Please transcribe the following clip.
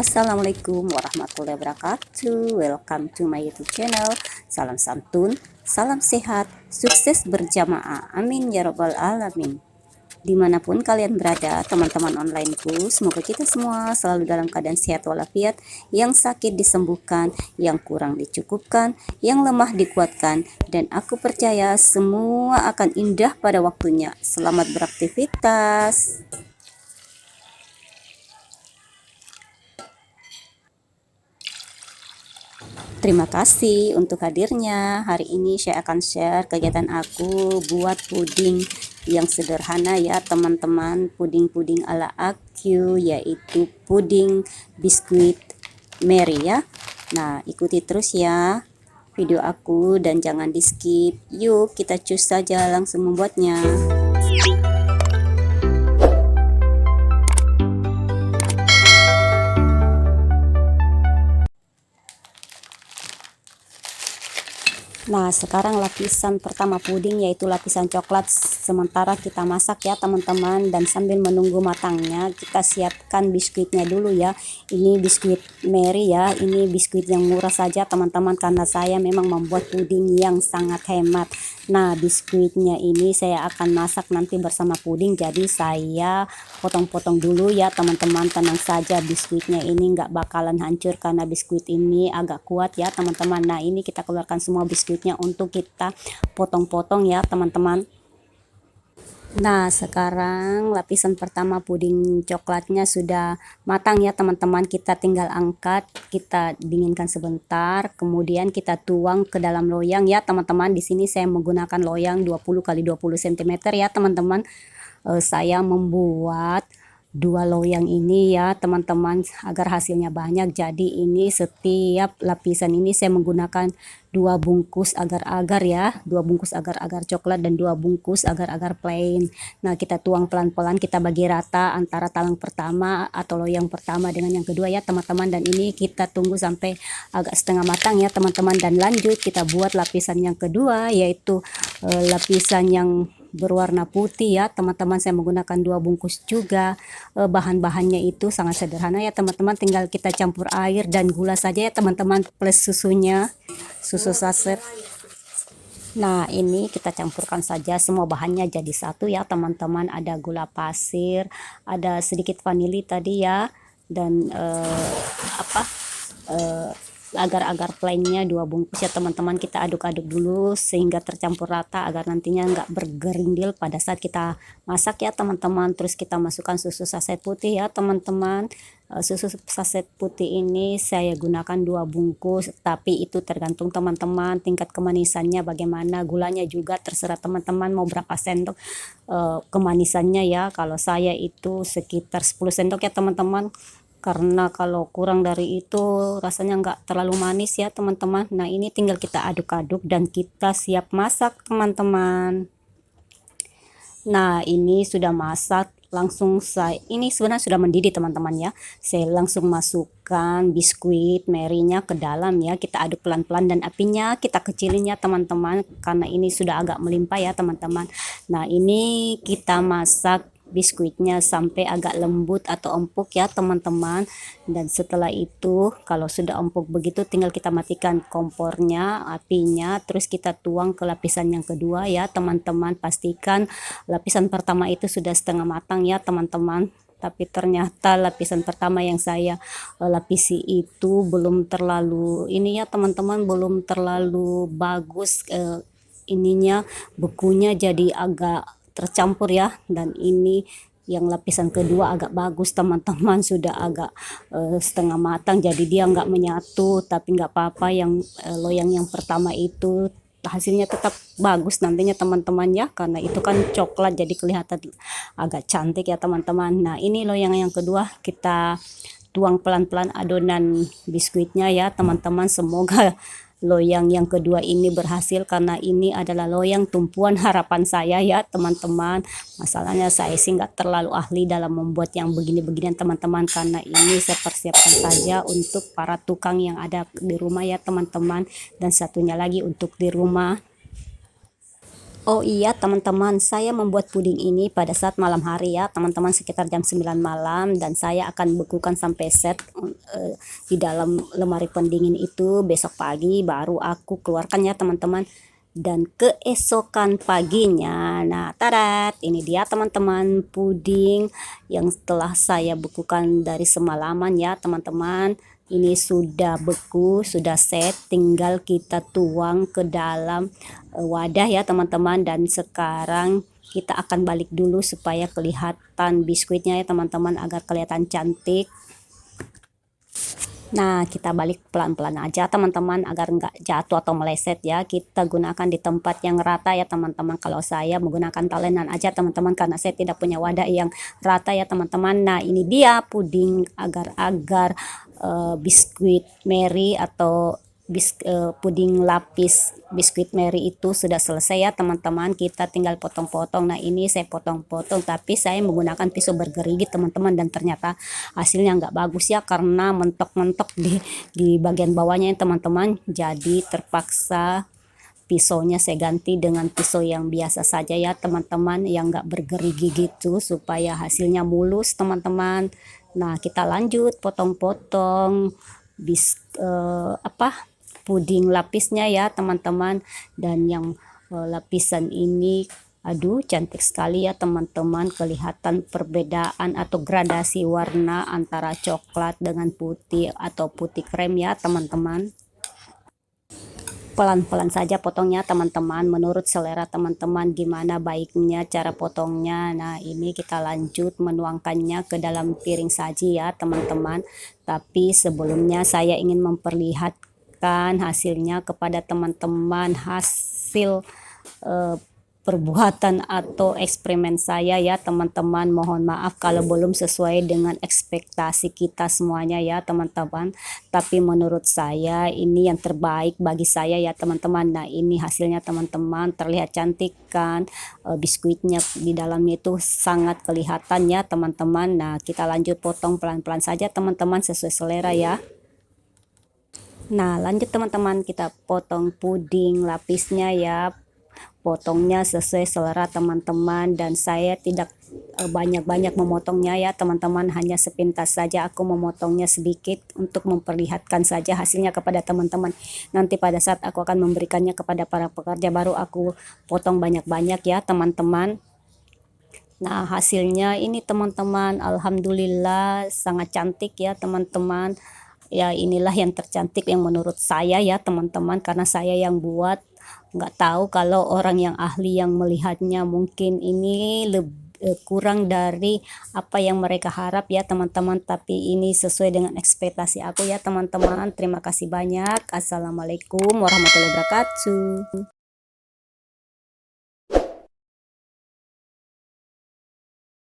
Assalamualaikum warahmatullahi wabarakatuh. Welcome to my YouTube channel. Salam santun, salam sehat, sukses berjamaah. Amin ya robbal alamin. Dimanapun kalian berada, teman-teman onlineku, semoga kita semua selalu dalam keadaan sehat walafiat, yang sakit disembuhkan, yang kurang dicukupkan, yang lemah dikuatkan, dan aku percaya semua akan indah pada waktunya. Selamat beraktivitas. Terima kasih untuk hadirnya. Hari ini saya akan share kegiatan aku buat puding yang sederhana ya teman-teman. Puding-puding ala aku, yaitu puding biskuit Mary ya. Nah, ikuti terus ya video aku dan jangan di skip. Yuk kita cus saja langsung membuatnya. Nah, sekarang lapisan pertama puding yaitu lapisan coklat sementara kita masak ya teman-teman, dan sambil menunggu matangnya kita siapkan biskuitnya dulu ya. Ini biskuit Mary ya, ini biskuit yang murah saja teman-teman karena saya memang membuat puding yang sangat hemat. Nah, biskuitnya ini saya akan masak nanti bersama puding, jadi saya potong-potong dulu ya teman-teman. Tenang saja, biskuitnya ini nggak bakalan hancur karena biskuit ini agak kuat ya teman-teman. Nah, ini kita keluarkan semua biskuitnya untuk kita potong-potong ya teman-teman. Nah, sekarang lapisan pertama puding coklatnya sudah matang ya teman-teman. Kita tinggal angkat, kita dinginkan sebentar, kemudian kita tuang ke dalam loyang ya teman-teman. Di sini saya menggunakan loyang 20 kali 20 cm ya teman-teman. Saya membuat 2 loyang ini ya teman-teman agar hasilnya banyak. Jadi ini setiap lapisan ini saya menggunakan 2 bungkus agar-agar ya, 2 bungkus agar-agar coklat dan 2 bungkus agar-agar plain. Nah, kita tuang pelan-pelan, kita bagi rata antara talang pertama atau loyang pertama dengan yang kedua ya teman-teman. Dan ini kita tunggu sampai agak setengah matang ya teman-teman, dan lanjut kita buat lapisan yang kedua yaitu lapisan yang berwarna putih ya teman-teman. Saya menggunakan 2 bungkus juga. Bahan-bahannya itu sangat sederhana ya teman-teman, tinggal kita campur air dan gula saja ya teman-teman, plus susunya, susu saset. Nah, ini kita campurkan saja semua bahannya jadi satu ya teman-teman. Ada gula pasir, ada sedikit vanili tadi ya, dan agar-agar plainnya 2 bungkus ya teman-teman. Kita aduk-aduk dulu sehingga tercampur rata agar nantinya nggak bergerindil pada saat kita masak ya teman-teman. Terus kita masukkan susu saset putih ya teman-teman. Susu saset putih ini saya gunakan 2 bungkus, tapi itu tergantung teman-teman tingkat kemanisannya bagaimana. Gulanya juga terserah teman-teman mau berapa sendok kemanisannya ya. Kalau saya itu sekitar 10 sendok ya teman-teman, karena kalau kurang dari itu rasanya nggak terlalu manis ya teman-teman. Nah, ini tinggal kita aduk-aduk dan kita siap masak teman-teman. Nah, ini sudah masak, langsung ini sebenarnya sudah mendidih teman-teman ya. Saya langsung masukkan biskuit Mary-nya ke dalam ya. Kita aduk pelan-pelan dan apinya kita kecilin ya teman-teman karena ini sudah agak melimpah ya teman-teman. Nah, ini kita masak biskuitnya sampai agak lembut atau empuk ya teman-teman. Dan setelah itu kalau sudah empuk begitu tinggal kita matikan kompornya, apinya, terus kita tuang ke lapisan yang kedua ya teman-teman. Pastikan lapisan pertama itu sudah setengah matang ya teman-teman, tapi ternyata lapisan pertama yang saya lapisi itu belum terlalu ini ya teman-teman, belum terlalu bagus ininya, bekunya jadi agak tercampur ya. Dan ini yang lapisan kedua agak bagus teman-teman, sudah agak setengah matang, jadi dia nggak menyatu. Tapi nggak apa-apa, yang loyang yang pertama itu hasilnya tetap bagus nantinya teman-teman ya, karena itu kan coklat jadi kelihatan agak cantik ya teman-teman. Nah, ini loyang yang kedua kita tuang pelan-pelan adonan biskuitnya ya teman-teman. Semoga loyang yang kedua ini berhasil karena ini adalah loyang tumpuan harapan saya ya teman-teman. Masalahnya saya sih nggak terlalu ahli dalam membuat yang begini-beginian teman-teman, karena ini saya persiapkan saja untuk para tukang yang ada di rumah ya teman-teman, dan satunya lagi untuk di rumah. Oh iya teman-teman, saya membuat puding ini pada saat malam hari ya teman-teman, sekitar jam 9 malam, dan saya akan bekukan sampai set di dalam lemari pendingin itu. Besok pagi baru aku keluarkan ya teman-teman. Dan keesokan paginya, nah tarat, ini dia teman-teman puding yang telah saya bekukan dari semalaman ya teman-teman. Ini sudah beku, sudah set, tinggal kita tuang ke dalam wadah ya teman-teman. Dan sekarang kita akan balik dulu supaya kelihatan biskuitnya ya teman-teman, agar kelihatan cantik. Nah, kita balik pelan-pelan aja teman-teman, agar nggak jatuh atau meleset ya. Kita gunakan di tempat yang rata ya teman-teman. Kalau saya menggunakan talenan aja teman-teman, karena saya tidak punya wadah yang rata ya teman-teman. Nah, ini dia puding agar-agar biskuit Mary atau puding lapis biskuit Mary itu sudah selesai ya teman-teman. Kita tinggal potong-potong. Nah, ini saya potong-potong, tapi saya menggunakan pisau bergerigi teman-teman, dan ternyata hasilnya nggak bagus ya, karena mentok-mentok di bagian bawahnya ya teman-teman. Jadi terpaksa pisaunya saya ganti dengan pisau yang biasa saja ya teman-teman, yang nggak bergerigi gitu, supaya hasilnya mulus teman-teman. Nah, kita lanjut potong-potong puding lapisnya ya teman-teman. Dan yang lapisan ini, aduh cantik sekali ya teman-teman, kelihatan perbedaan atau gradasi warna antara coklat dengan putih atau putih krem ya teman-teman. Pelan-pelan saja potongnya teman-teman, menurut selera teman-teman gimana baiknya cara potongnya. Nah, ini kita lanjut menuangkannya ke dalam piring saji ya teman-teman. Tapi sebelumnya saya ingin memperlihatkan hasilnya kepada teman-teman, hasil perbuatan atau eksperimen saya ya teman-teman. Mohon maaf kalau belum sesuai dengan ekspektasi kita semuanya ya teman-teman, tapi menurut saya ini yang terbaik bagi saya ya teman-teman. Nah, ini hasilnya teman-teman, terlihat cantik kan, biskuitnya di dalamnya itu sangat kelihatan ya teman-teman. Nah, kita lanjut potong pelan-pelan saja teman-teman, sesuai selera ya. Nah, lanjut teman-teman, kita potong puding lapisnya ya, potongnya sesuai selera teman-teman. Dan saya tidak banyak-banyak memotongnya ya teman-teman, hanya sepintas saja aku memotongnya sedikit untuk memperlihatkan saja hasilnya kepada teman-teman. Nanti pada saat aku akan memberikannya kepada para pekerja, baru aku potong banyak-banyak ya teman-teman. Nah, hasilnya ini teman-teman, alhamdulillah sangat cantik ya teman-teman. Ya, inilah yang tercantik yang menurut saya ya teman-teman, karena saya yang buat. Nggak tahu kalau orang yang ahli yang melihatnya, mungkin ini kurang dari apa yang mereka harap ya teman-teman, tapi ini sesuai dengan ekspektasi aku ya teman-teman. Terima kasih banyak. Assalamualaikum warahmatullahi wabarakatuh.